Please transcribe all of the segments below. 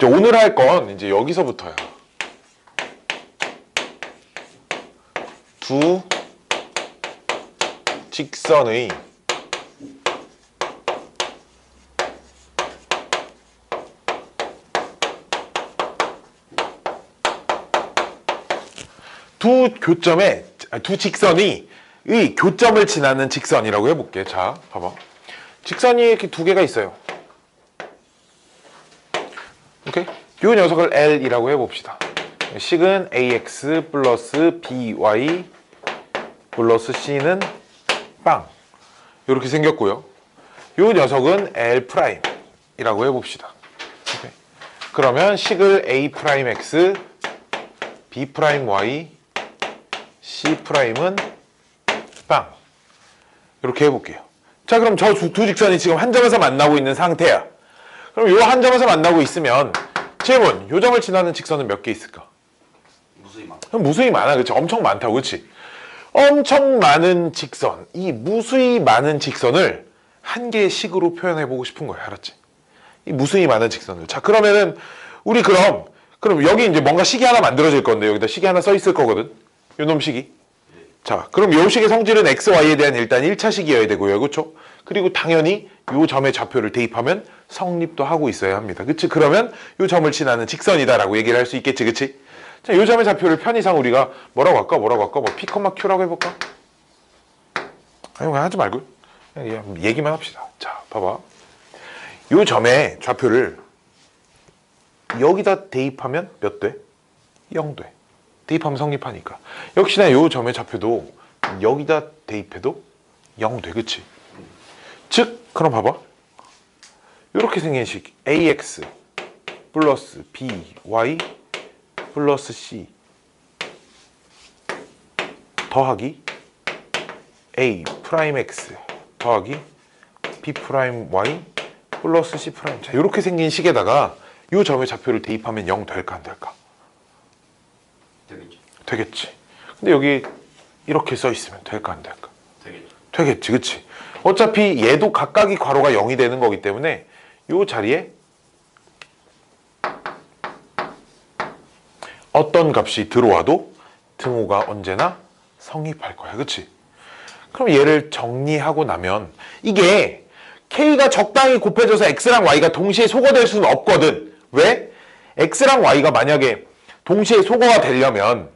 이제 오늘 할 건 이제 여기서부터야. 두 직선의 두 직선이 의 교점을 지나는 직선이라고 해볼게. 자, 봐봐. 직선이 이렇게 두 개가 있어요. 오케이? 이 녀석을 L이라고 해봅시다. 식은 AX 플러스 BY 플러스 C는 빵. 이렇게 생겼고요. 이 녀석은 L'이라고 해봅시다. 오케이? 그러면 식을 A'X, B'Y, C'은 빵. 이렇게 해볼게요. 자, 그럼 저 두 직선이 지금 한 점에서 만나고 있는 상태야. 그럼 이 한 점에서 만나고 있으면 질문, 요 점을 지나는 직선은 몇 개 있을까? 무수히 많아. 무수히 많아. 그치? 엄청 많다고. 그치? 엄청 많은 직선, 이 무수히 많은 직선을 한 개의 식으로 표현해보고 싶은 거야. 알았지? 이 무수히 많은 직선을. 자, 그러면은 우리 그럼 여기 이제 뭔가 식이 하나 만들어질 건데 여기다 식이 하나 써 있을 거거든. 요놈 식이. 자, 그럼 요 식의 성질은 x, y에 대한 일단 1차식이어야 되고요. 그렇죠? 그리고 당연히 요 점의 좌표를 대입하면 성립도 하고 있어야 합니다. 그치? 그러면 요 점을 지나는 직선이다라고 얘기를 할 수 있겠지. 그치? 자, 요 점의 좌표를 편의상 우리가 뭐라고 할까? 뭐 P, Q라고 해볼까? 아니, 그냥 하지 말고 그냥 얘기만 합시다. 자, 봐봐. 요 점의 좌표를 여기다 대입하면 몇 돼? 0 돼. 대입하면 성립하니까. 역시나 요 점의 좌표도 여기다 대입해도 0 돼. 그치? 즉, 그럼 봐봐. 이렇게 생긴 식 AX 플러스 BY 플러스 C 더하기 A'X 더하기 B'Y 플러스 C'. 자, 이렇게 생긴 식에다가 이 점의 좌표를 대입하면 0 될까 안 될까? 되겠지. 되겠지. 근데 여기 이렇게 써 있으면 될까 안 될까? 되겠지. 되겠지. 그치? 어차피 얘도 각각이 괄호가 0이 되는 거기 때문에 이 자리에 어떤 값이 들어와도 등호가 언제나 성립할 거야. 그치? 그럼 얘를 정리하고 나면 이게 K가 적당히 곱해져서 X랑 Y가 동시에 소거될 수는 없거든. 왜? X랑 Y가 만약에 동시에 소거가 되려면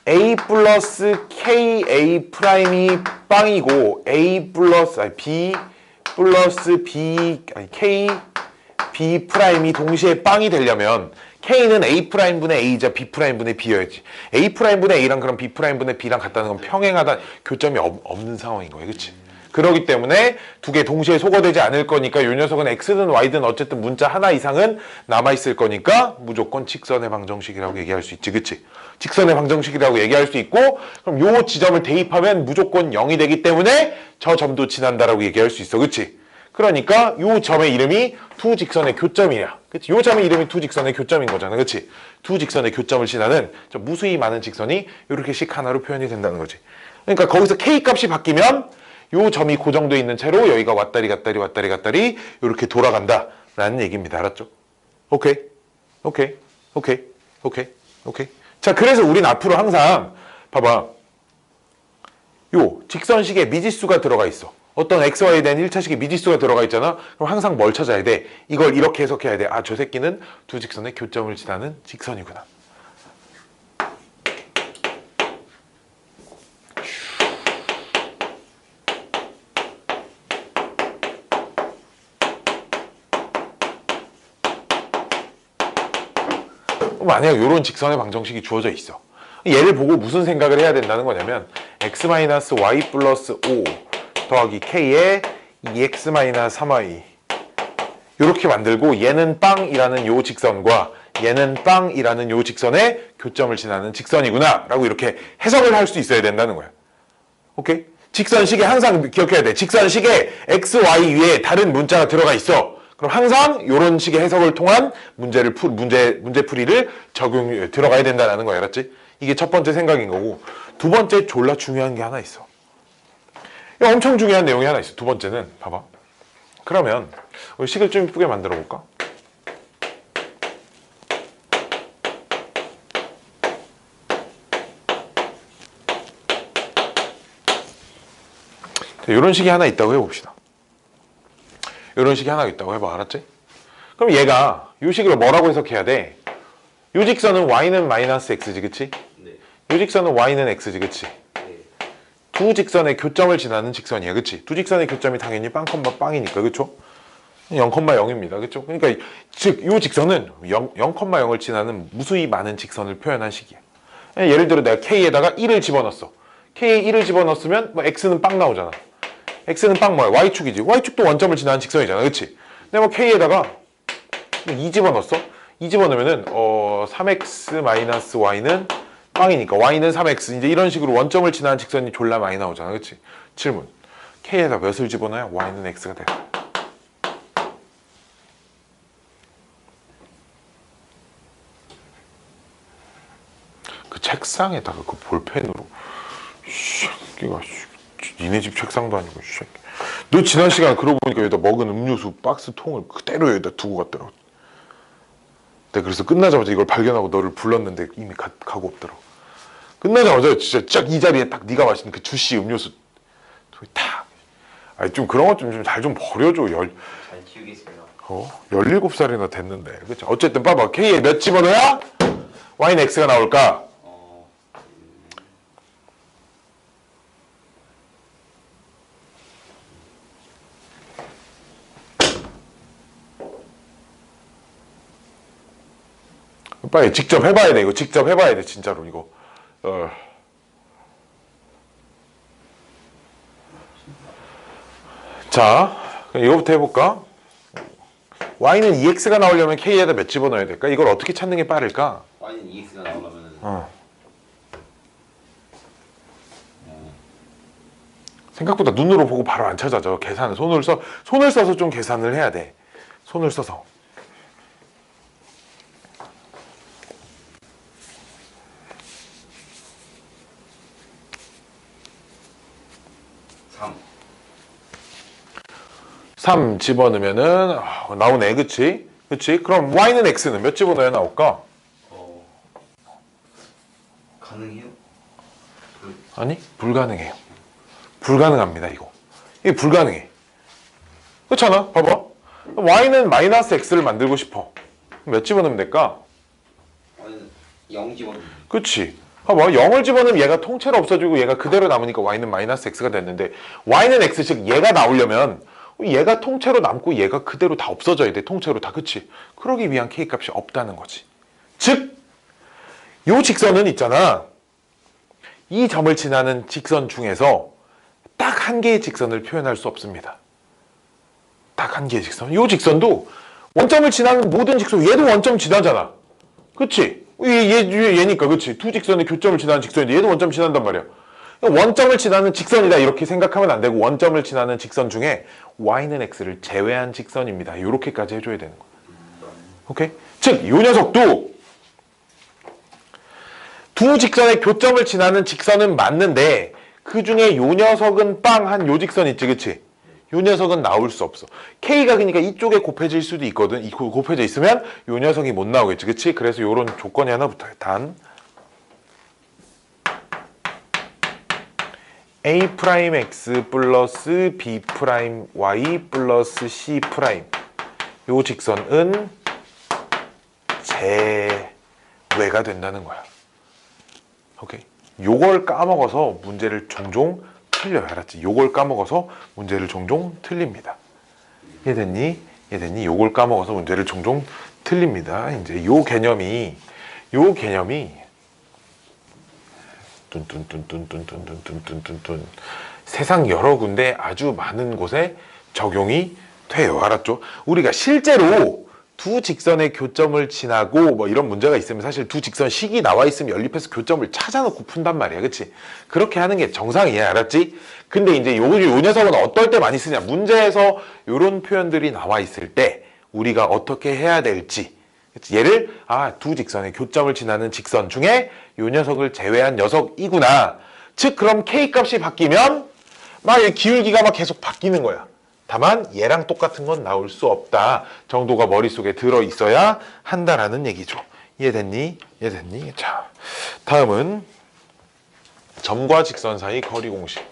A 플러스 KA 프라임이 빵이고 B 플러스 K B 프라임이 동시에 빵이 되려면 K는 A 프라임분의 A이자 B 프라임분의 B여야지. A 프라임분의 A랑 그럼 B 프라임분의 B랑 같다는 건 평행하다 교점이 없는 상황인 거예요. 그치? 그렇기 때문에 두 개 동시에 소거되지 않을 거니까 이 녀석은 X든 Y든 어쨌든 문자 하나 이상은 남아있을 거니까 무조건 직선의 방정식이라고 얘기할 수 있지. 그치? 직선의 방정식이라고 얘기할 수 있고 그럼 요 지점을 대입하면 무조건 0이 되기 때문에 저 점도 지난다라고 얘기할 수 있어. 그치? 그러니까 요 점의 이름이 두 직선의 교점이야. 그치? 요 점의 이름이 두 직선의 교점인 거잖아. 그치? 두 직선의 교점을 지나는 무수히 많은 직선이 이렇게 식 하나로 표현이 된다는 거지. 그러니까 거기서 K 값이 바뀌면 요 점이 고정되어 있는 채로 여기가 왔다리 갔다리 이렇게 돌아간다 라는 얘기입니다. 알았죠? 오케이. 자, 그래서 우린 앞으로 항상 봐봐. 요 직선식에 미지수가 들어가 있어. 어떤 XY에 대한 1차식에 미지수가 들어가 있잖아. 그럼 항상 뭘 찾아야 돼? 이걸 이렇게 해석해야 돼. 아, 저 새끼는 두 직선의 교점을 지나는 직선이구나. 만약 이런 직선의 방정식이 주어져 있어. 얘를 보고 무슨 생각을 해야 된다는 거냐면 x-y 플러스 5 더하기 k에 2x-3y 이렇게 만들고 얘는 빵이라는 요 직선과 얘는 빵이라는 요 직선의 교점을 지나는 직선이구나 라고 이렇게 해석을 할 수 있어야 된다는 거야. 오케이? 직선식에 항상 기억해야 돼. 직선식에 x, y 위에 다른 문자가 들어가 있어. 그럼 항상 이런 식의 해석을 통한 문제 풀이를 들어가야 된다는 거야. 알았지? 이게 첫 번째 생각인 거고 두 번째 졸라 중요한 게 하나 있어. 엄청 중요한 내용이 하나 있어. 두 번째는 봐봐. 그러면 우리 식을 좀 이쁘게 만들어 볼까? 이런 식이 하나 있다고 해봅시다. 이런 식이 하나 있다고 해봐. 알았지? 그럼 얘가 이 식으로 뭐라고 해석해야 돼? 요 직선은 y는 마이너스 x지, 그치? 네. 요 직선은 y는 x지, 그치? 네. 두 직선의 교점을 지나는 직선이야, 그치? 두 직선의 교점이 당연히 빵, 빵이니까, 그쵸? 0,0입니다, 그쵸? 그러니까 즉, 요 직선은 0,0을 지나는 무수히 많은 직선을 표현한 식이야. 예를 들어 내가 k에다가 1을 집어넣었어. k에 1을 집어넣었으면 뭐 x는 빵 나오잖아. x는 빵 뭐야? y축이지. y축도 원점을 지나는 직선이잖아, 그치? 근데 뭐 k에다가 2 집어넣었어? 2 집어넣으면은 3x-y는 빵이니까 y는 3x. 이제 이런 식으로 원점을 지나는 직선이 졸라 많이 나오잖아, 그치? 질문. k에다 몇을 집어넣어야 y는 x가 돼? 그 책상에다가 그 볼펜으로 새끼가 니네 집 책상도 아니고 새끼. 너 지난 시간 그러고 보니까 여기다 먹은 음료수 박스 통을 그대로 여기다 두고 갔더라고. 내가 그래서 끝나자마자 이걸 발견하고 너를 불렀는데 이미 가고 없더라고. 끝나자마자 진짜 쫙 이 자리에 딱 네가 마신 그 주시 음료수 탁. 아니 좀 그런 것 좀 잘 좀 버려줘. 잘 키우겠습니다. 17살이나 됐는데. 그쵸? 어쨌든 봐봐. K에 몇 집어넣어야 Y는 X가 나올까? 빨리 직접 해봐야 돼. 이거 직접 해봐야 돼. 진짜로 이거. 자, 그럼 이거부터 해볼까? Y는 2X가 나오려면 K에다 몇 집어넣어야 될까? 이걸 어떻게 찾는 게 빠를까? y는 2x가 나오려면 생각보다 눈으로 보고 바로 안 찾아져. 계산을 손을 써서 좀 계산을 해야 돼. 손을 써서. 삼 집어넣으면은 나오네, 그치? 그치? 그럼 Y는 X는 몇 집어넣어야 나올까? 가능해요? 아니, 불가능해요. 불가능합니다, 이거. 이게 불가능해. 그렇잖아, 봐봐. Y는 마이너스 X를 만들고 싶어. 몇 집어넣으면 될까? y는 0 집어넣으면 그치? 봐봐, 0을 집어넣으면 얘가 통째로 없어지고 얘가 그대로 남으니까 Y는 마이너스 X가 됐는데 Y는 X, 즉 얘가 나오려면 얘가 통째로 남고 얘가 그대로 다 없어져야 돼. 통째로 다. 그치? 그러기 위한 K값이 없다는 거지. 즉, 요 직선은 있잖아. 이 점을 지나는 직선 중에서 딱 한 개의 직선을 표현할 수 없습니다. 딱 한 개의 직선. 요 직선도 원점을 지나는 모든 직선, 얘도 원점 지나잖아. 그치? 얘니까, 그치? 두 직선의 교점을 지나는 직선인데 얘도 원점 지난단 말이야. 원점을 지나는 직선이다 이렇게 생각하면 안 되고 원점을 지나는 직선 중에 y는 x를 제외한 직선입니다. 이렇게까지 해줘야 되는 거야. 오케이? 즉, 이 녀석도 두 직선의 교점을 지나는 직선은 맞는데 그 중에 이 녀석은 빵 한 요 직선 있지, 그치? 이 녀석은 나올 수 없어. k가 그러니까 이쪽에 곱해질 수도 있거든. 곱해져 있으면 이 녀석이 못 나오겠지, 그치? 그래서 이런 조건이 하나 붙어요. 단 a'(x) 플러스 b'(y) 플러스 c' 요 직선은 제외가 된다는 거야. 오케이? 요걸 까먹어서 문제를 종종 틀려요. 알았지? 요걸 까먹어서 문제를 종종 틀립니다. 이해됐니? 이해됐니? 요걸 까먹어서 문제를 종종 틀립니다. 이제 요 개념이 뚠뚠뚠뚠뚠뚠뚠뚠뚠뚠뚠 세상 여러 군데 아주 많은 곳에 적용이 돼요. 알았죠? 우리가 실제로 두 직선의 교점을 지나고 뭐 이런 문제가 있으면 사실 두 직선 식이 나와 있으면 연립해서 교점을 찾아놓고 푼단 말이야. 그치? 그렇게 하는 게 정상이야. 알았지? 근데 이제 요 녀석은 어떨 때 많이 쓰냐? 문제에서 요런 표현들이 나와 있을 때 우리가 어떻게 해야 될지, 얘를 두 직선의 교점을 지나는 직선 중에 요 녀석을 제외한 녀석이구나. 즉 그럼 K값이 바뀌면 막 기울기가 막 계속 바뀌는 거야. 다만 얘랑 똑같은 건 나올 수 없다 정도가 머릿속에 들어 있어야 한다라는 얘기죠. 이해됐니? 이해됐니? 자, 다음은 점과 직선 사이 거리 공식.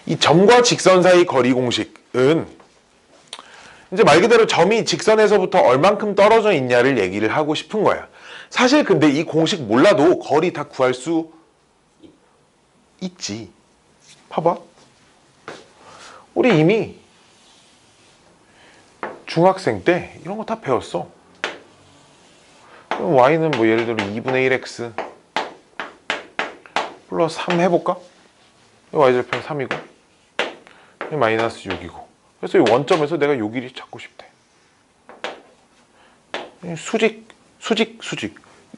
이 점과 직선 사이 거리 공식은 이제 말 그대로 점이 직선에서부터 얼만큼 떨어져 있냐를 얘기를 하고 싶은 거야. 사실 근데 이 공식 몰라도 거리 다 구할 수 있지. 봐봐. 우리 이미 중학생 때 이런 거 다 배웠어. 그럼 y는 뭐 예를 들어 2분의 1x 플러스 3 해볼까? y절편 3이고 마이너스 6이고 그래서 이 원점에서 내가 요 길이 찾고 싶대. 수직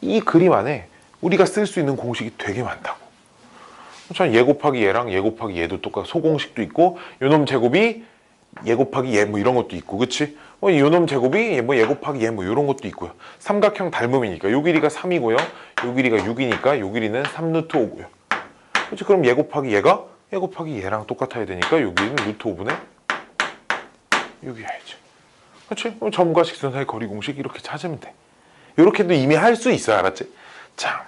이 그림 안에 우리가 쓸 수 있는 공식이 되게 많다고. 참 얘 곱하기 얘랑 얘 곱하기 얘도 똑같고 소공식도 있고 요놈 제곱이 얘 곱하기 얘 뭐 이런 것도 있고 그치? 요놈 제곱이 뭐 얘 곱하기 얘 뭐 이런 것도 있고요. 삼각형 닮음이니까 요 길이가 3이고요. 요 길이가 6이니까 요 길이는 3 루트 5고요. 그치? 그럼 얘 곱하기 얘가 얘 곱하기 얘랑 똑같아야 되니까 요 길이는 루트 5분의 6이어야지. 그치? 그럼 점과 직선 사이 거리 공식 이렇게 찾으면 돼. 이렇게도 이미 할 수 있어. 알았지? 자,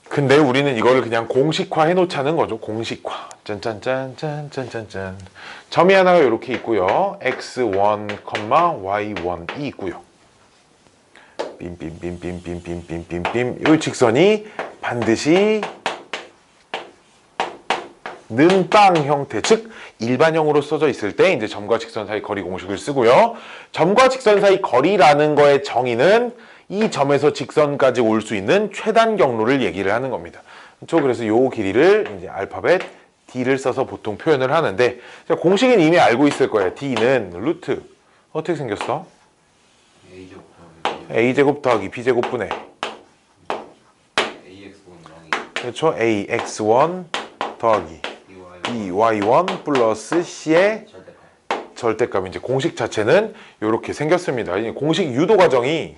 근데 우리는 이거를 그냥 공식화 해놓자는 거죠. 공식화. 짠짠짠짠짠짠짠. 점이 하나가 이렇게 있고요. x1, y1이 있고요. 빔빔빔빔빔빔빔빔빔. 이 직선이 반드시 는빵 형태, 즉 일반형으로 써져 있을 때 이제 점과 직선 사이 거리 공식을 쓰고요. 점과 직선 사이 거리라는 거의 정의는 이 점에서 직선까지 올 수 있는 최단 경로를 얘기를 하는 겁니다. 그렇죠? 그래서 요 길이를 이제 알파벳 D를 써서 보통 표현을 하는데 자, 공식은 이미 알고 있을 거예요. D는 루트 어떻게 생겼어? A제곱 더하기 B제곱분의 그렇죠? AX1 더하기 BY1 플러스 C의 절대값. 이제 공식 자체는 이렇게 생겼습니다. 공식 유도 과정이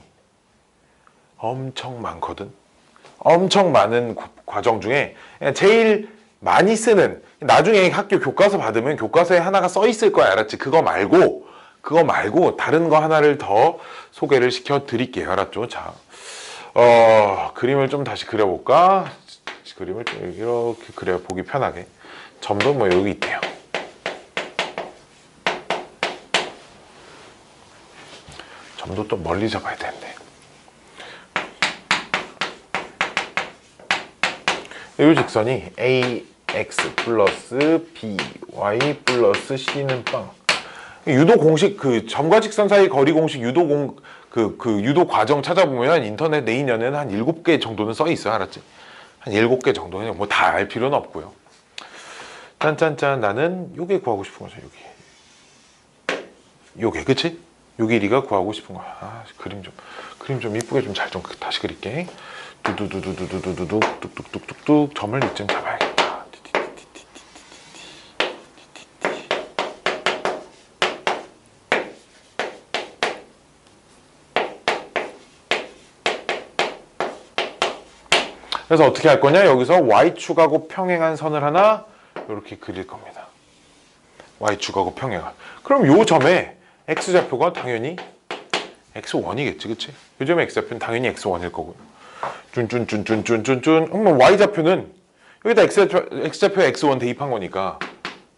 엄청 많거든. 엄청 많은 과정 중에 제일 많이 쓰는, 나중에 학교 교과서 받으면 교과서에 하나가 써 있을 거야. 알았지? 그거 말고 다른 거 하나를 더 소개를 시켜 드릴게요. 알았죠? 자, 그림을 좀 다시 그려볼까? 그림을 좀 이렇게 그려 보기 편하게. 점도 뭐 여기 있대요. 점도 또 멀리 잡아야 되는데. 이 직선이 ax 플러스 by 플러스 c는 빵. 유도 공식, 그 점과 직선 사이 거리 공식 유도 유도 과정 찾아보면 인터넷 내인연에는 한 7개 정도는 써 있어요. 알았지? 한 7개 정도는 뭐 다 알 필요는 없고요. 짠짠짠. 나는 요게 구하고 싶은 거죠. 요게 그치? 요 길이가 구하고 싶은 거야. 아, 그림 좀 이쁘게 좀 잘 좀 다시 그릴게. 두두두두두두두두 뚝뚝뚝뚝뚝 점을 이쯤 잡아야겠다. 그래서 어떻게 할 거냐? 여기서 y축하고 평행한 선을 하나 이렇게 그릴 겁니다. y축하고 평행한. 그럼 요 점에 x좌표가 당연히 x1이겠지, 그치? 요 점의 x좌표는 당연히 x1일 거고요. 쭌쭌쭌쭌쭌쭌쭌. 그럼 y좌표는 여기다 x좌표 x1 대입한 거니까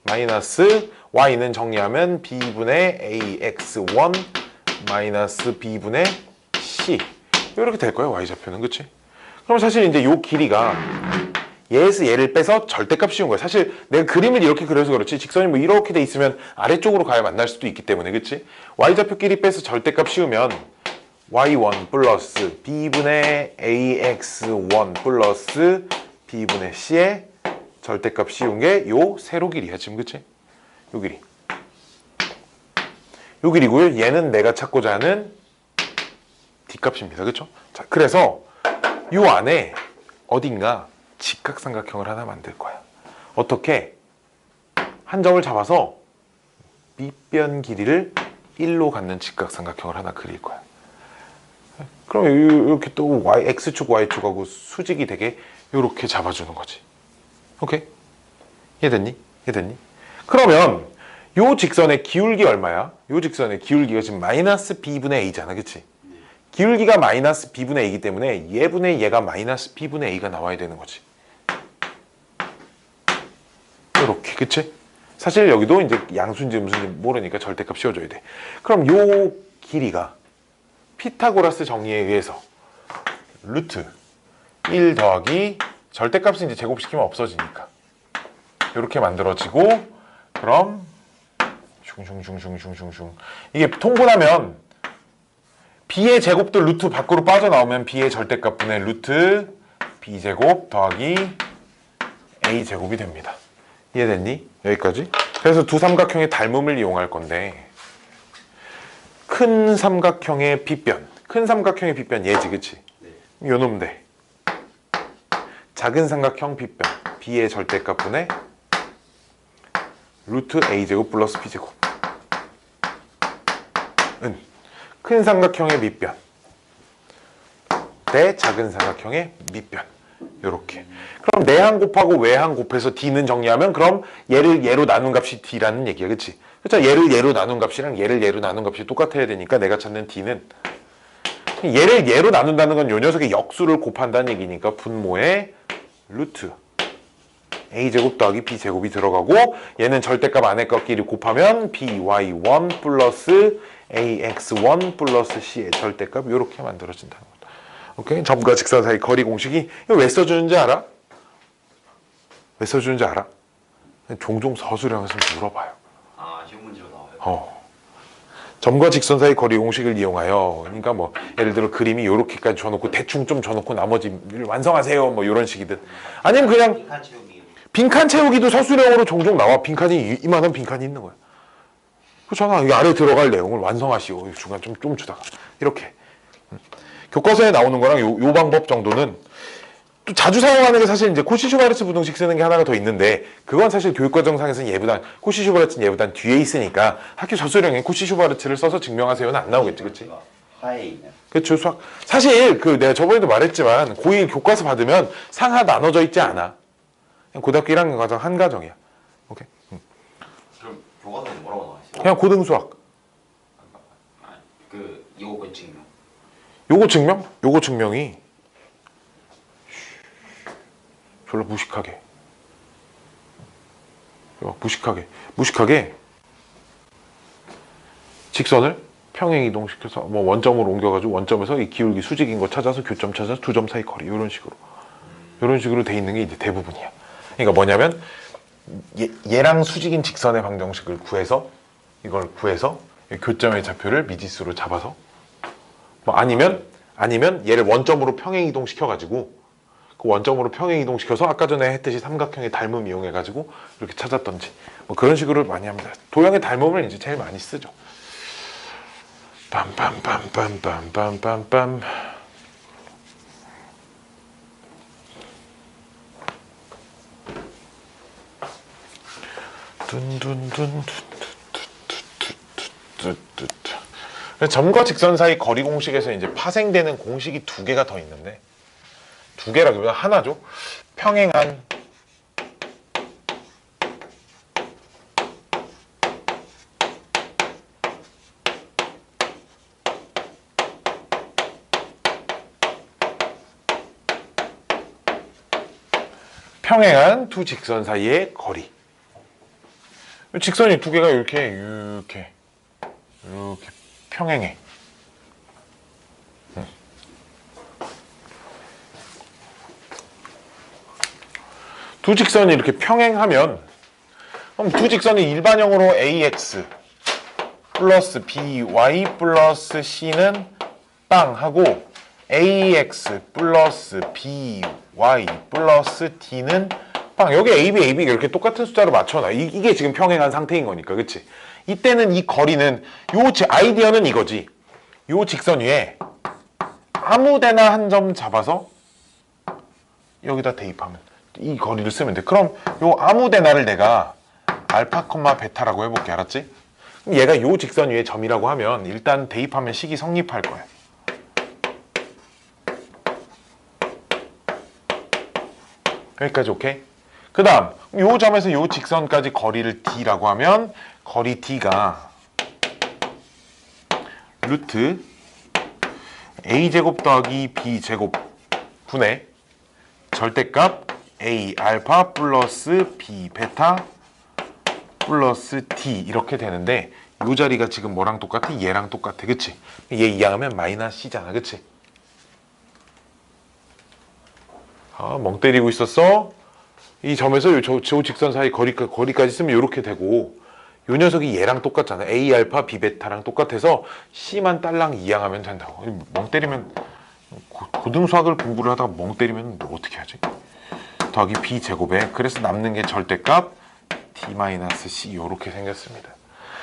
마이너스 y는 정리하면 b분의 ax1 마이너스 b분의 c 이렇게 될 거예요. y좌표는, 그치? 그럼 사실 이제 요 길이가 얘에서 얘를 빼서 절대값 씌운 거야. 사실 내가 그림을 이렇게 그려서 그렇지 직선이 뭐 이렇게 돼 있으면 아래쪽으로 가야 만날 수도 있기 때문에, 그치? y좌표끼리 빼서 절대값 씌우면 y1 플러스 b분의 ax1 플러스 b분의 c의 절대값 씌운 게 요 세로 길이야 지금, 그치? 요 길이. 요 길이고요. 얘는 내가 찾고자 하는 뒷값입니다. 그쵸? 자, 그래서 요 안에 어딘가 직각삼각형을 하나 만들 거야. 어떻게? 한 점을 잡아서 밑변 길이를 1로 갖는 직각삼각형을 하나 그릴 거야. 그럼 이렇게 또 x축, y축하고 수직이 되게 이렇게 잡아주는 거지. 오케이? 이해됐니? 이해됐니? 그러면 요 직선의 기울기 얼마야? 요 직선의 기울기가 지금 마이너스 b분의 a잖아. 그치? 기울기가 마이너스 b분의 a이기 때문에 얘분의 얘가 마이너스 b분의 a가 나와야 되는 거지. 요렇게, 그치? 사실 여기도 이제 양수인지 음수인지 모르니까 절대값 씌워줘야 돼. 그럼 요 길이가 피타고라스 정리에 의해서 루트 1 더하기 절대값은 이제 제곱시키면 없어지니까 이렇게 만들어지고, 그럼 슝슝슝슝슝슝 이게 통분하면 b의 제곱도 루트 밖으로 빠져나오면 b의 절대값분의 루트 b제곱 더하기 a제곱이 됩니다. 이해됐니? 여기까지? 그래서 두 삼각형의 닮음을 이용할 건데, 큰 삼각형의 빗변, 큰 삼각형의 빗변 얘지, 그치? 요 놈 돼. 작은 삼각형 빗변 b의 절대값분의 루트 a제곱 플러스 b제곱 은 큰 삼각형의 밑변 대 작은 삼각형의 밑변. 요렇게. 그럼 내항 곱하고 외항 곱해서 d는 정리하면, 그럼 얘를 얘로 나눈 값이 d라는 얘기야, 그치? 그렇죠? 얘를 얘로 나눈 값이랑 얘를 얘로 나눈 값이 똑같아야 되니까 내가 찾는 d는, 얘를 얘로 나눈다는 건 요 녀석의 역수를 곱한다는 얘기니까 분모에 루트 a제곱 더하기 b제곱이 들어가고, 얘는 절대값 안에 것끼리 곱하면 by1 플러스 ax1 플러스 c의 절대값, 이렇게 만들어진다는 거다. 오케이? 점과 직선 사이 거리 공식이, 이거 왜 써주는지 알아? 왜 써주는지 알아? 종종 서술형에서 물어봐요. 아, 시험 문제로 나와요? 점과 직선 사이 거리 공식을 이용하여, 그러니까 뭐 예를 들어 그림이 요렇게까지 줘놓고 대충 좀 줘놓고 나머지를 완성하세요, 뭐 이런 식이든, 아니면 그냥 빈칸 채우기. 빈칸 채우기도 서술형으로 종종 나와. 빈칸이 이만한 빈칸이 있는 거야. 그렇잖아. 이 아래 들어갈 내용을 완성하시오. 중간 좀 주다가 이렇게. 교과서에 나오는 거랑 요 방법 정도는 또 자주 사용하는 게 사실 이제 코시-슈바르츠 부등식 쓰는 게 하나가 더 있는데, 그건 사실 교육과정상에서는 예부단, 코시-슈바르츠는 예부단 뒤에 있으니까 학교 서술형에 코시-슈바르츠를 써서 증명하세요 는 안 나오겠지, 그치? 하에 있는. 그렇죠. 수학. 사실 내가 저번에도 말했지만 고1 교과서 받으면 상하 나눠져 있지 않아. 그냥 고등학교 1학년 과정 한 과정이야. 오케이. 그럼 교과서에 뭐라고 나와 있어요? 그냥 고등수학. 요거 증명. 요거 증명? 요거 증명이 별로 무식하게. 무식하게 직선을 평행 이동시켜서 뭐 원점으로 옮겨가지고 원점에서 이 기울기 수직인 거 찾아서 교점 찾아서 두 점 사이 거리, 이런 식으로 돼 있는 게 이제 대부분이야. 그러니까 뭐냐면 얘랑 수직인 직선의 방정식을 구해서, 이걸 구해서 교점의 좌표를 미지수로 잡아서, 뭐 아니면 얘를 원점으로 평행 이동시켜가지고, 그 원점으로 평행 이동시켜서 아까 전에 했듯이 삼각형의 닮음 이용해가지고 이렇게 찾았던지, 뭐 그런 식으로 많이 합니다. 도형의 닮음을 이제 제일 많이 쓰죠. 빰빰빰빰빰빰빰빰. 점과 직선 사이 거리 공식에서 이제 파생되는 공식이 두 개가 더 있는데, 두 개라기보다 하나죠. 평행한 두 직선 사이의 거리. 직선이 두 개가 이렇게 평행해. 두 직선이 이렇게 평행하면, 그럼 두 직선이 일반형으로 ax 플러스 by 플러스 c는 빵 하고, ax 플러스 by 플러스 d는 빵. 여기 ab 이렇게 똑같은 숫자로 맞춰놔. 이게 지금 평행한 상태인 거니까, 그치? 이때는 이 거리는, 아이디어는 이거지. 요 직선 위에 아무데나 한 점 잡아서 여기다 대입하면 이 거리를 쓰면 돼. 그럼 요 아무데나를 내가 알파, 베타라고 해볼게. 알았지? 그럼 얘가 요 직선 위에 점이라고 하면 일단 대입하면 식이 성립할 거야. 여기까지 오케이? 그 다음 요 점에서 요 직선까지 거리를 d라고 하면, 거리 d가 루트 a제곱 더하기 b제곱 분의 절대값 a 알파 플러스 b 베타 플러스 D 이렇게 되는데 이 자리가 지금 뭐랑 똑같아? 얘랑 똑같아. 그치? 얘 이항하면 마이너스 C잖아. 그치? 아, 멍 때리고 있었어? 이 점에서 저 직선 사이 거리까지 쓰면 이렇게 되고 이 녀석이 얘랑 똑같잖아. A 알파 B 베타랑 똑같아서 C만 딸랑 이항하면 된다고. 멍 때리면 고등수학을 공부를 하다가 멍 때리면 뭐 어떻게 하지? 더하기 B 제곱에 그래서 남는 게 절대값 D-C 이렇게 생겼습니다.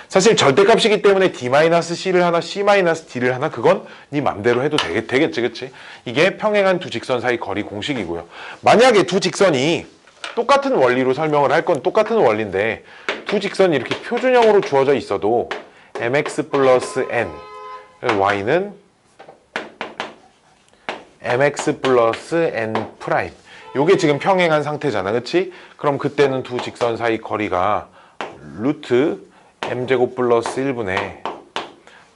사실 절대값이기 때문에 D-C를 하나 C-D를 하나 그건 네 맘대로 해도 되겠지 그치? 이게 평행한 두 직선 사이 거리 공식이고요. 만약에 두 직선이 똑같은 원리로 설명을 할 건 똑같은 원리인데 두 직선이 이렇게 표준형으로 주어져 있어도 mx 플러스 n y는 mx 플러스 n 프라임 요게 지금 평행한 상태잖아 그치? 그럼 그때는 두 직선 사이 거리가 루트 m제곱 플러스 1분의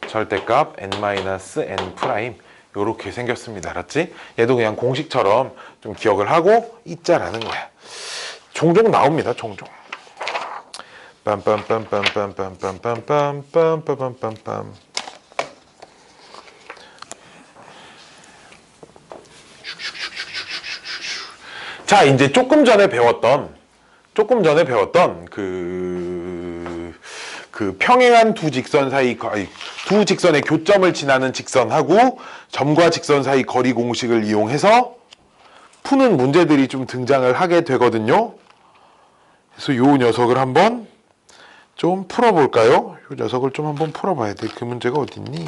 절대값 n-n 프라임 요렇게 생겼습니다. 알았지? 얘도 그냥 공식처럼 좀 기억을 하고 있자라는 거야. 종종 나옵니다. 종종. 빰빰빰빰빰빰빰빰빰빰빰빰빰. 자, 이제 조금 전에 배웠던 그 평행한 두 직선 사이 두 직선의 교점을 지나는 직선하고 점과 직선 사이 거리 공식을 이용해서 푸는 문제들이 좀 등장을 하게 되거든요. 그래서 요 녀석을 한번 좀 풀어볼까요? 요 녀석을 좀 한번 풀어봐야 돼. 그 문제가 어딨니?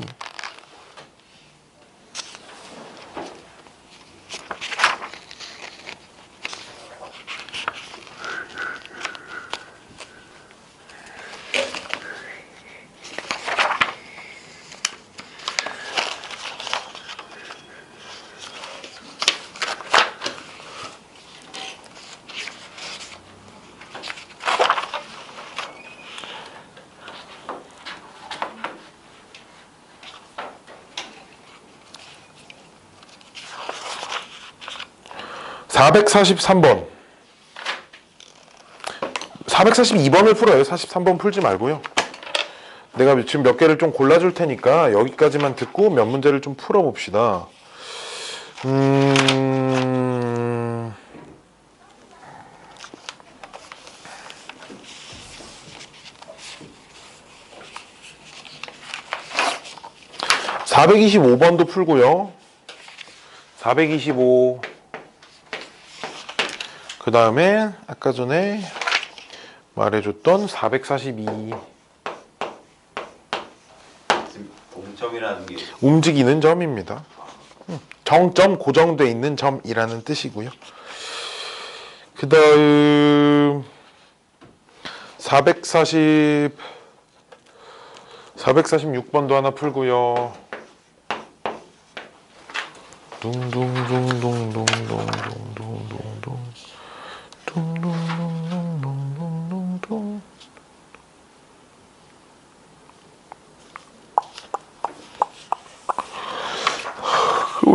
(443번) 442번을 풀어요. 43번 풀지 말고요. 내가 지금 몇 개를 좀 골라줄 테니까 여기까지만 듣고 몇 문제를 좀 풀어봅시다. 425번도 풀고요. 425 그 다음에 아까 전에 말해줬던 442 동점이라는 게 움직이는 점입니다. 정점 고정돼 있는 점이라는 뜻이고요. 그 다음 446번도 하나 풀고요. 둥둥둥둥둥둥둥둥둥 둥둥둥둥둥둥둥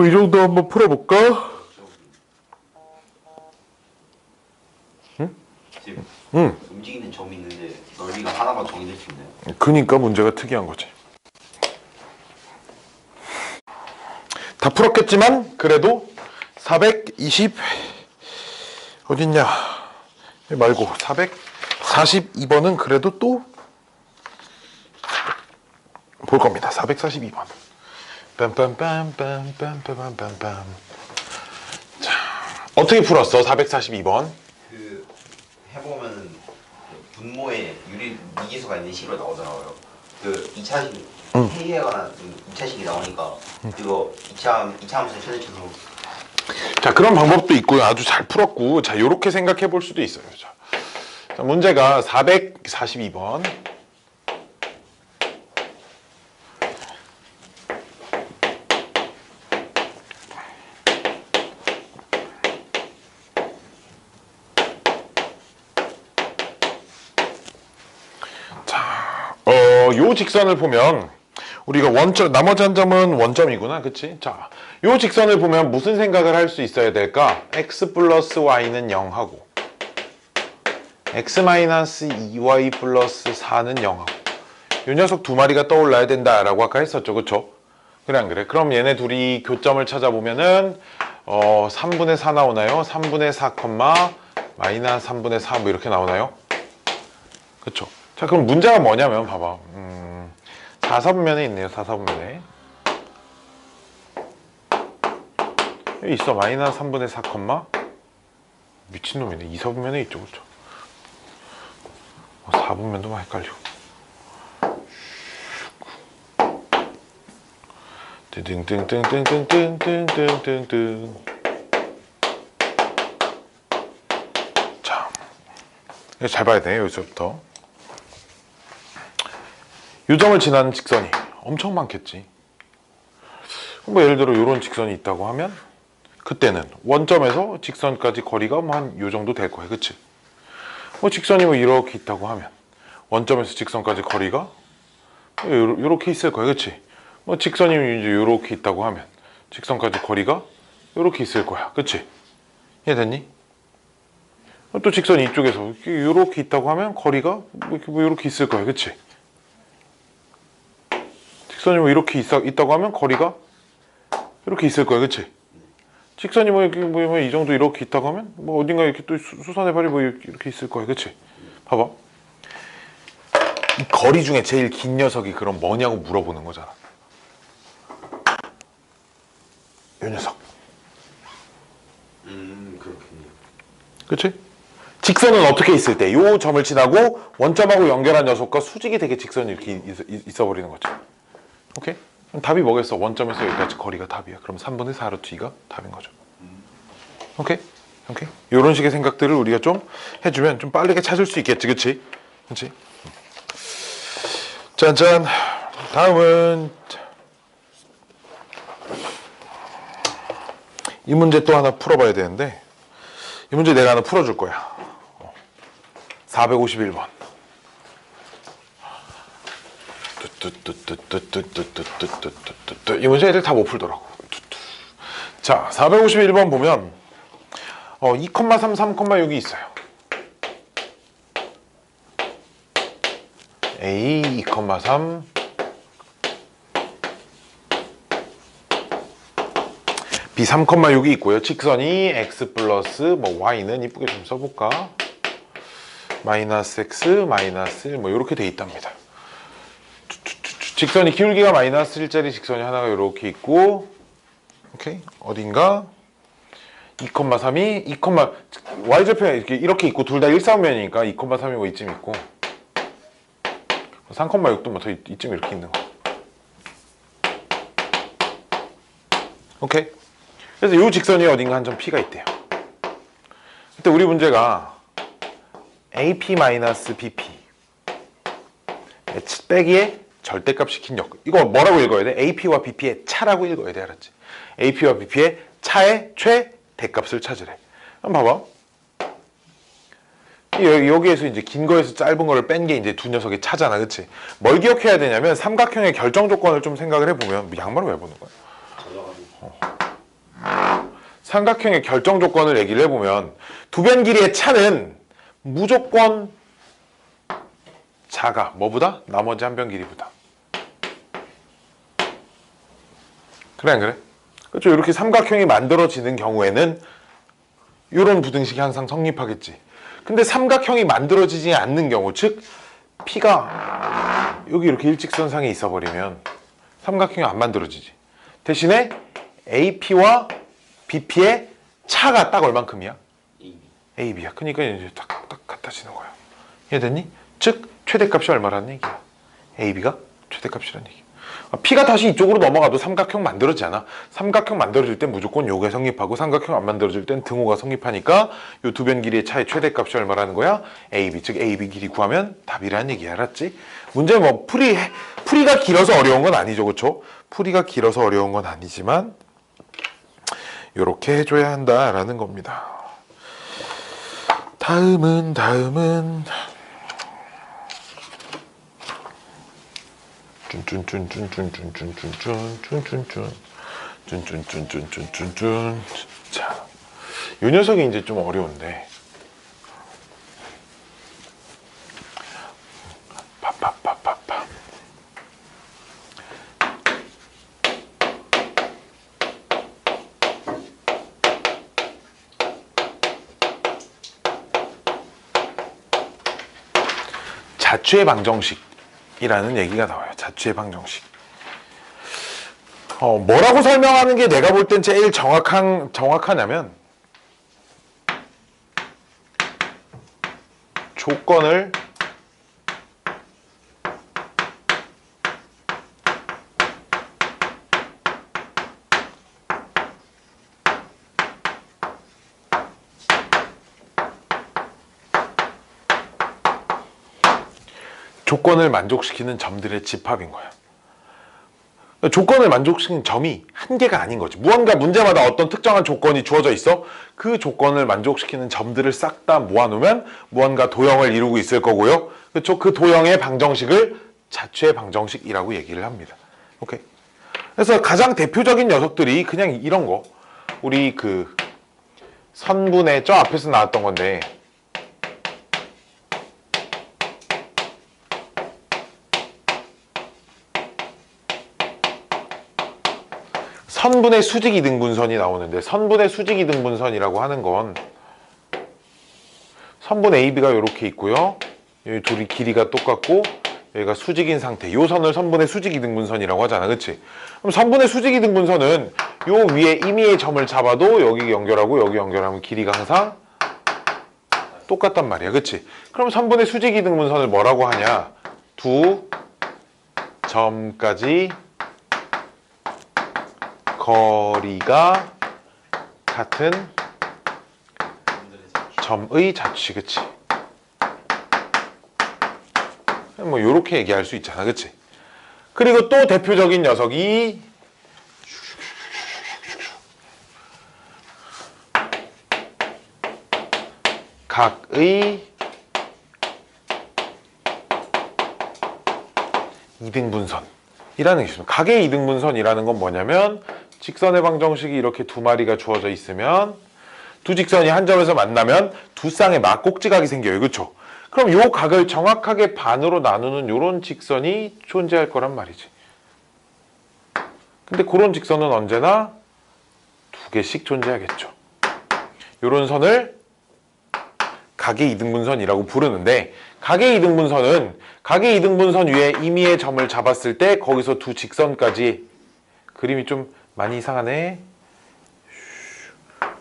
이 정도 한번 풀어볼까? 지금 응. 움직이는 점이 있는데 넓이가 하나만 정해질 수 있나요? 그니까 문제가 특이한 거지. 다 풀었겠지만 그래도 420 어딨냐 말고 442번은 그래도 또 볼 겁니다. 442번 빰빰빰빰빰빰빰빰. 자, 어떻게 풀었어? 442번 그 해보면은 분모에 미지수가 있는 식으로 나오더라고요. 그 2차식 K에 관한 2차식이 나오니까 그거 2차 함수에 최대치수. 자, 그런 방법도 있고요. 아주 잘 풀었고, 자, 요렇게 생각해 볼 수도 있어요. 자, 문제가 442번. 자, 요 직선을 보면 우리가 원점, 나머지 한 점은 원점이구나. 그치? 자, 요 직선을 보면 무슨 생각을 할 수 있어야 될까? x 플러스 y는 0하고 x-2y 플러스 4는 0하고 이 녀석 두 마리가 떠올라야 된다라고 아까 했었죠, 그쵸? 그래 안 그래? 그럼 얘네 둘이 교점을 찾아보면은 3분의 4 나오나요? 3분의 4, 마이너스 3분의 4 뭐 이렇게 나오나요? 그쵸? 자, 그럼 문제가 뭐냐면 봐봐. 4사분면에 있네요. 4사분면에 여기 있어. 마이너스 3분의 4, 미친놈이네. 2사분면에 있죠, 그쵸? 4분면도 막 헷갈리고. 뜬뜬뜬뜬뜬뜬뜬뜬뜬뜬. 자, 잘 봐야 돼. 여기서부터 요 점을 지나는 직선이 엄청 많겠지. 뭐 예를 들어 이런 직선이 있다고 하면 그때는 원점에서 직선까지 거리가 뭐 한 요 정도 될 거야, 그치? 뭐 직선이 뭐 이렇게 있다고 하면 원점에서 직선까지 거리가 요렇게 있을 거야, 그치? 뭐 직선이 이제 요렇게 있다고 하면 직선까지 거리가 요렇게 있을 거야, 그치? 이해됐니? 또 직선이 이쪽에서 요렇게 있다고 하면 거리가 뭐 요렇게 있을 거야, 그치? 직선이 뭐 이렇게 있다고 하면 거리가 이렇게 있을 거야, 그치? 직선이 뭐 이 정도 이렇게 있다고 하면 뭐 어딘가 이렇게 또 수선의 발이 뭐 이렇게 있을 거야, 그치? 봐봐, 이 거리 중에 제일 긴 녀석이 그럼 뭐냐고 물어보는 거잖아. 요 녀석. 그렇군요. 그치? 직선은 어떻게 있을 때? 요 점을 지나고 원점하고 연결한 녀석과 수직이 되게 직선이 이렇게 있어버리는 거지. 오케이? 그럼 답이 뭐겠어? 원점에서 여기까지 거리가 답이야. 그럼 3분의 4 루트 2가 답인 거죠. 오케이? 오케이? 요런 식의 생각들을 우리가 좀 해주면 좀 빠르게 찾을 수 있겠지, 그치? 그치? 짠짠. 다음은 이 문제 또 하나 풀어봐야 되는데 이 문제 내가 하나 풀어줄 거야. 451번. 이 문제 애들 다 못 풀더라고. 자, 451번 보면 2,3, 3,6이 있어요. A 2,3 B 3,6이 있고요. 직선이 x 플러스 뭐 y는 이쁘게 좀 써볼까? 마이너스 x 마이너스 1 뭐 이렇게 돼 있답니다. 직선이 기울기가 마이너스 1짜리 직선이 하나가 이렇게 있고, 오케이, 어딘가 2,3이 y절편에 이렇게 있고 둘 다 일사분면이니까 2,3이 뭐 이쯤 있고 3,6도 뭐 더 이쯤 이렇게 있는 거. 오케이. 그래서 이 직선이 어딘가 한 점 P가 있대요. 그때 우리 문제가 AP-BP 빼기에 절대값 시킨 역. 이거 뭐라고 읽어야 돼? AP와 BP의 차라고 읽어야 돼, 알았지? AP와 BP의 차의 최대값을 찾으래. 한번 봐봐. 여기에서 이제 긴 거에서 짧은 거를 뺀 게 이제 두 녀석의 차잖아, 그치? 뭘 기억해야 되냐면 삼각형의 결정 조건을 좀 생각을 해보면 양말을 왜 보는 거야? 삼각형의 결정 조건을 얘기를 해보면 두 변 길이의 차는 무조건 작아. 뭐보다? 나머지 한 변 길이보다. 그래 안 그래? 그렇죠. 이렇게 삼각형이 만들어지는 경우에는 이런 부등식이 항상 성립하겠지. 근데 삼각형이 만들어지지 않는 경우, 즉 P가 여기 이렇게 일직선상에 있어버리면 삼각형이 안 만들어지지. 대신에 AP와 BP의 차가 딱 얼만큼이야? AB야. 그러니까 이제 딱 같아지는 거야. 이해됐니? 즉 최대값이 얼마라는 얘기야. AB가 최대값이라는 얘기야. P가 다시 이쪽으로 넘어가도 삼각형 만들어지잖아. 삼각형 만들어질 땐 무조건 요게 성립하고 삼각형 안 만들어질 땐 등호가 성립하니까 요 두 변 길이의 차의 최대값이 얼마라는 거야? AB. 즉 AB 길이 구하면 답이라는 얘기 알았지? 문제 뭐 풀이가 길어서 어려운 건 아니죠, 그렇죠? 풀이가 길어서 어려운 건 아니지만 요렇게 해줘야 한다라는 겁니다. 다음은 자, 요 녀석이 이제 좀 어려운데 자취의 방정식이라는 얘기가 나와요. 자취의 방정식. 뭐라고 설명하는 게 내가 볼 땐 제일 정확하냐면 조건을 만족시키는 점들의 집합인 거야. 조건을 만족시키는 점이 한 개가 아닌 거지. 무언가 문제마다 어떤 특정한 조건이 주어져 있어. 그 조건을 만족시키는 점들을 싹 다 모아놓으면 무언가 도형을 이루고 있을 거고요. 그렇죠? 그 도형의 방정식을 자취의 방정식이라고 얘기를 합니다. 오케이. 그래서 가장 대표적인 녀석들이 그냥 이런 거. 우리 그 선분의 저 앞에서 나왔던 건데, 선분의 수직이등분선이 나오는데, 선분의 수직이등분선이라고 하는 건 선분 AB가 이렇게 있고요. 여기 둘이 길이가 똑같고 여기가 수직인 상태. 이 선을 선분의 수직이등분선이라고 하잖아. 그치? 그럼 선분의 수직이등분선은 요 위에 임의의 점을 잡아도 여기 연결하고 여기 연결하면 길이가 항상 똑같단 말이야. 그치? 그럼 선분의 수직이등분선을 뭐라고 하냐? 두 점까지 거리가 같은 점의 자취. 그치? 뭐 요렇게 얘기할 수 있잖아. 그치? 그리고 또 대표적인 녀석이 각의 이등분선이라는 게 있습니다. 각의 이등분선이라는 건 뭐냐면, 직선의 방정식이 이렇게 두 마리가 주어져 있으면 두 직선이 한 점에서 만나면 두 쌍의 막꼭지각이 생겨요. 그렇죠? 그럼 요 각을 정확하게 반으로 나누는 요런 직선이 존재할 거란 말이지. 근데 그런 직선은 언제나 두 개씩 존재하겠죠. 요런 선을 각의 이등분선이라고 부르는데, 각의 이등분선 위에 임의의 점을 잡았을 때 거기서 두 직선까지, 그림이 좀 많이 이상하네.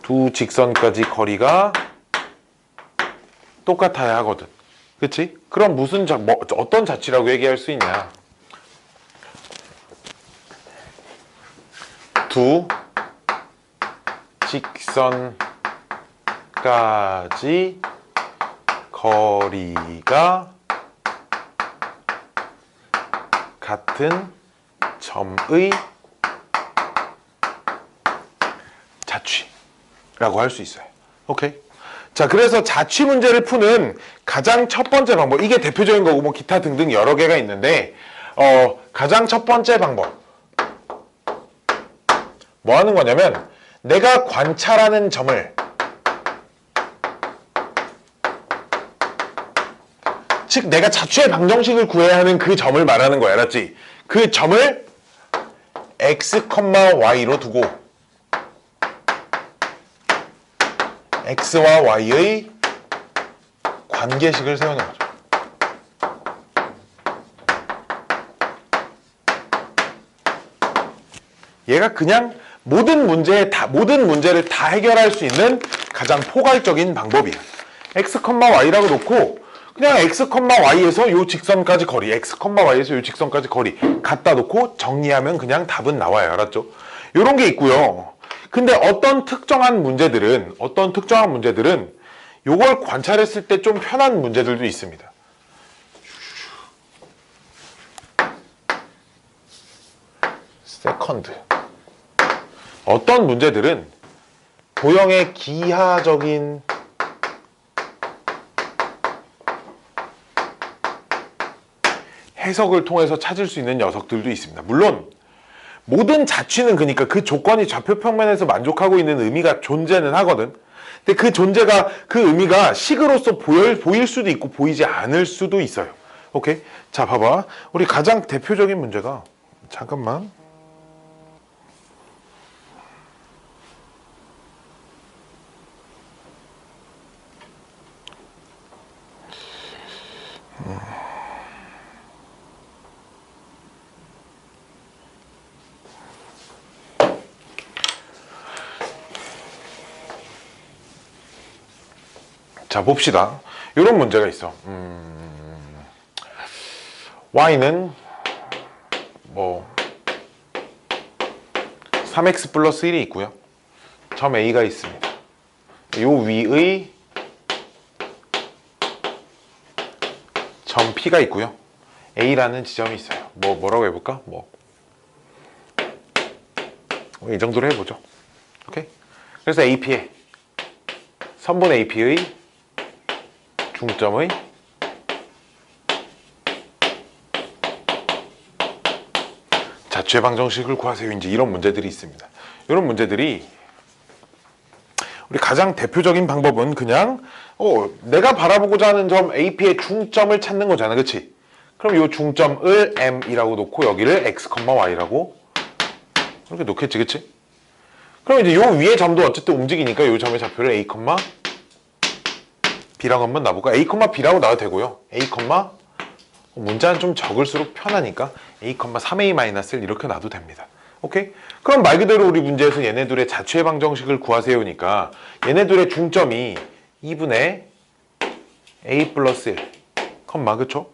두 직선까지 거리가 똑같아야 하거든. 그치? 그럼 무슨 어떤 자취라고 얘기할 수 있냐? 두 직선까지 거리가 같은 점의 자취라고 할 수 있어요. 오케이? 자, 그래서 자취 문제를 푸는 가장 첫 번째 방법, 이게 대표적인 거고 뭐 기타 등등 여러 개가 있는데, 가장 첫 번째 방법 뭐 하는 거냐면, 내가 관찰하는 점을, 즉 내가 자취의 방정식을 구해야 하는 그 점을 말하는 거야. 알았지? 그 점을 x, y로 두고 x와 y의 관계식을 세우는 거죠. 얘가 그냥 모든 문제를 다 해결할 수 있는 가장 포괄적인 방법이야. x, y라고 놓고 그냥 x, y에서 요 직선까지 거리, x, y에서 요 직선까지 거리 갖다 놓고 정리하면 그냥 답은 나와요. 알았죠? 요런 게 있고요. 근데 어떤 특정한 문제들은 요걸 관찰했을 때 좀 편한 문제들도 있습니다. 세컨드. 어떤 문제들은 도형의 기하적인 해석을 통해서 찾을 수 있는 녀석들도 있습니다. 물론 모든 자취는 그러니까 그 조건이 좌표 평면에서 만족하고 있는 의미가 존재는 하거든. 근데 그 의미가 식으로서 보일 수도 있고 보이지 않을 수도 있어요. 오케이? 자, 봐봐. 우리 가장 대표적인 문제가, 잠깐만. 자, 봅시다. 이런 문제가 있어. y는 뭐 3x 플러스 1이 있고요. 점 a가 있습니다. 요 위의 점 P가 있고요. A라는 지점이 있어요. 뭐라고 해볼까? 이 정도로 해보죠. 오케이? 그래서 AP의 선분 AP의 중점의 자취의 방정식을 구하세요. 이제 이런 문제들이 있습니다. 이런 문제들이 우리 가장 대표적인 방법은 그냥 내가 바라보고자 하는 점 AP의 중점을 찾는 거잖아. 그치? 그럼 이 중점을 M이라고 놓고 여기를 X, Y라고 이렇게 놓겠지. 그치? 그럼 이제 요 위에 점도 어쨌든 움직이니까 이 점의 좌표를 A, B라고 한번 놔볼까? A, B라고 놔도 되고요. A, 문자는 좀 적을수록 편하니까 A, 3A-1 이렇게 놔도 됩니다. 오케이? 그럼 말 그대로 우리 문제에서 얘네들의 자취의 방정식을 구하세요니까 얘네들의 중점이 2분의 A 플러스 1, 그쵸?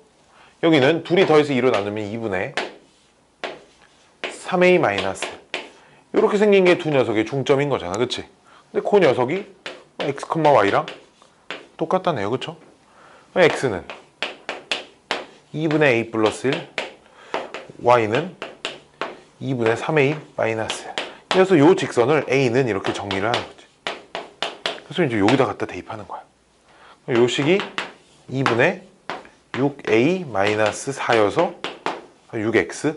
여기는 둘이 더해서 2로 나누면 2분의 3A-1 이렇게 생긴 게 두 녀석의 중점인 거잖아. 그치? 근데 그 녀석이 X, Y랑 똑같다네요. 그쵸? X는 2분의 A 플러스 1, Y는 2분의 3A-1. 그래서 요 직선을 A는 이렇게 정리를 하는 거지. 그래서 이제 여기다 갖다 대입하는 거야. 요 식이 2분의 6A-4여서 6X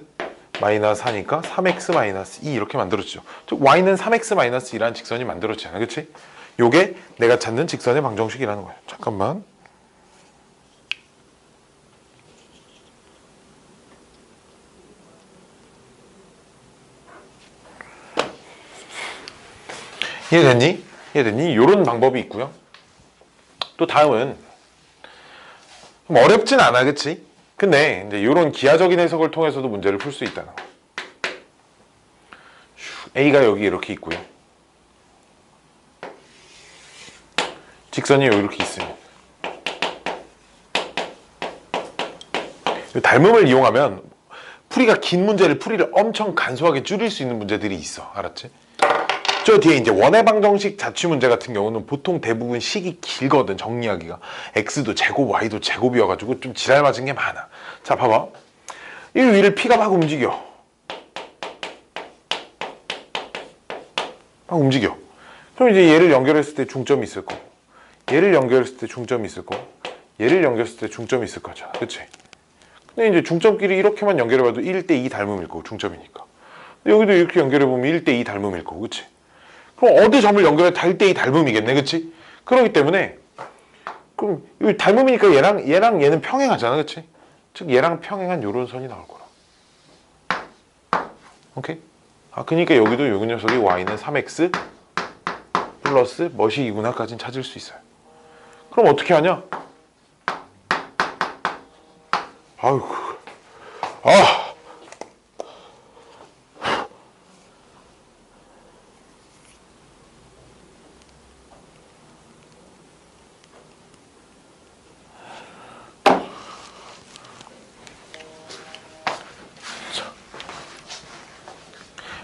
마이너스 4니까 3X-2 이렇게 만들어지죠. 즉 Y는 3X-2라는 직선이 만들어지잖아. 그치? 요게 내가 찾는 직선의 방정식이라는 거야. 잠깐만. 이해됐니? 이해됐니? 요런 방법이 있고요. 또 다음은 좀 어렵진 않아. 그치? 근데 이제 요런 기하적인 해석을 통해서도 문제를 풀 수 있다는 거. A가 여기 이렇게 있고요. 직선이 여기 이렇게 있습니다. 닮음을 이용하면 풀이를 엄청 간소하게 줄일 수 있는 문제들이 있어. 알았지? 저 뒤에 이제 원의 방정식 자취 문제 같은 경우는 보통 대부분 식이 길거든. 정리하기가 x도 제곱 y도 제곱이어가지고 좀 지랄 맞은 게 많아. 자, 봐봐. 이 위를 P가 막 움직여. 막 움직여. 그럼 이제 얘를 연결했을 때 중점이 있을 거고, 얘를 연결했을 때 중점이 있을 거고, 얘를 연결했을 때 중점이 있을 거잖아. 그치? 근데 이제 중점끼리 이렇게만 연결해봐도 1대2 닮음일 거고, 중점이니까. 근데 여기도 이렇게 연결해보면 1대2 닮음일 거고, 그치? 그럼 어디 점을 연결해도 다 1대2 닮음이겠네. 그치? 그렇기 때문에 그럼 이 닮음이니까 얘랑 얘는 평행하잖아. 그치? 즉 얘랑 평행한 요런 선이 나올 거라. 오케이? 그러니까 여기도 요 녀석이 y는 3x 플러스 뭐시이구나까지는 찾을 수 있어요. 그럼 어떻게 하냐? 아이고.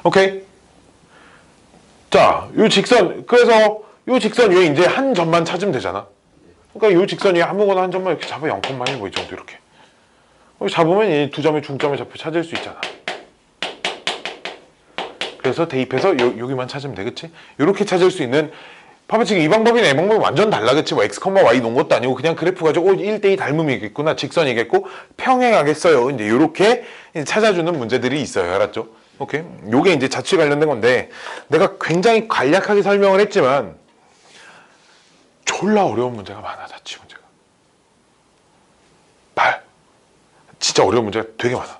오케이. 자, 요 직선, 그래서 요 직선 위에 이제 한 점만 찾으면 되잖아. 그러니까 요 직선 위에 아무거나 한 점만 이렇게 잡아 0,1 뭐 이 정도 이렇게. 잡으면 이 두 점의 중점의 좌표 찾을 수 있잖아. 그래서 대입해서 여기만 찾으면 되겠지? 이렇게 찾을 수 있는, 봐봐, 지금 이 방법이나 이 방법이 완전 달라겠지? 뭐 x, y 놓은 것도 아니고 그냥 그래프 가지고 1대2 닮음이겠구나, 직선이겠고 평행하겠어요. 이제 이렇게 찾아주는 문제들이 있어요. 알았죠? 오케이? 요게 이제 자취 관련된 건데 내가 굉장히 간략하게 설명을 했지만 졸라 어려운 문제가 많아. 자취 문제가 진짜 어려운 문제가 되게 많아.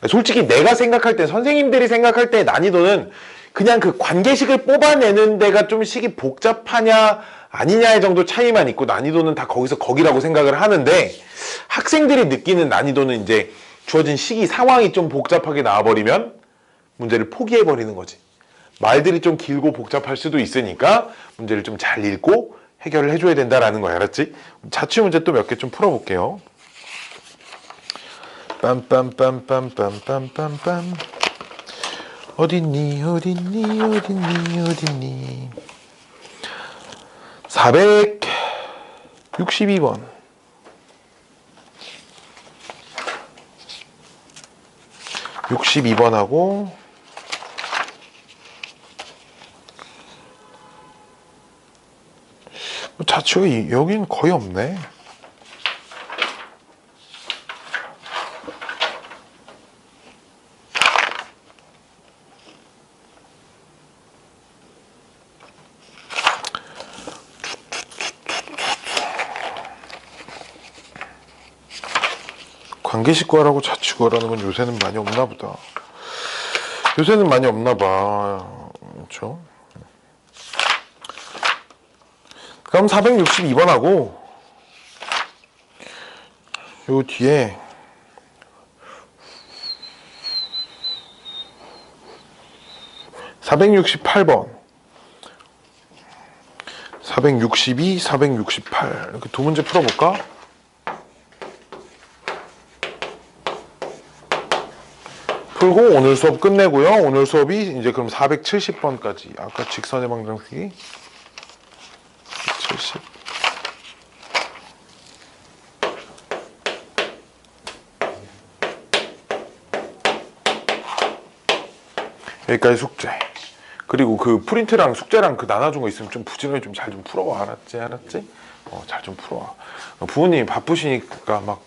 솔직히 내가 생각할 때, 선생님들이 생각할 때 난이도는 그냥 그 관계식을 뽑아내는 데가 좀 식이 복잡하냐 아니냐의 정도 차이만 있고 난이도는 다 거기서 거기라고 생각을 하는데, 학생들이 느끼는 난이도는 이제 주어진 식이 상황이 좀 복잡하게 나와버리면 문제를 포기해버리는 거지. 말들이 좀 길고 복잡할 수도 있으니까 문제를 좀 잘 읽고 해결을 해줘야 된다라는 거야. 알았지? 자취 문제 또 몇 개 좀 풀어볼게요. 빰빰빰빰빰빰빰빰 어딨니 어딨니 어딨니 어딨니 462번 62번하고 자취가 여긴 거의 없네. 관계식과라고 자취과라는 건 요새는 많이 없나 보다. 요새는 많이 없나 봐. 그렇죠? 그럼 462번하고 요 뒤에 468번 462, 468 이렇게 두 문제 풀어볼까? 풀고 오늘 수업 끝내고요. 오늘 수업이 이제 그럼 470번까지 아까 직선의 방정식이 70 여기까지 숙제. 그리고 그 프린트랑 숙제랑 그 나눠준 거 있으면 좀 부지런히 좀 잘 좀 풀어와. 알았지? 잘 좀 풀어와. 부모님이 바쁘시니까 막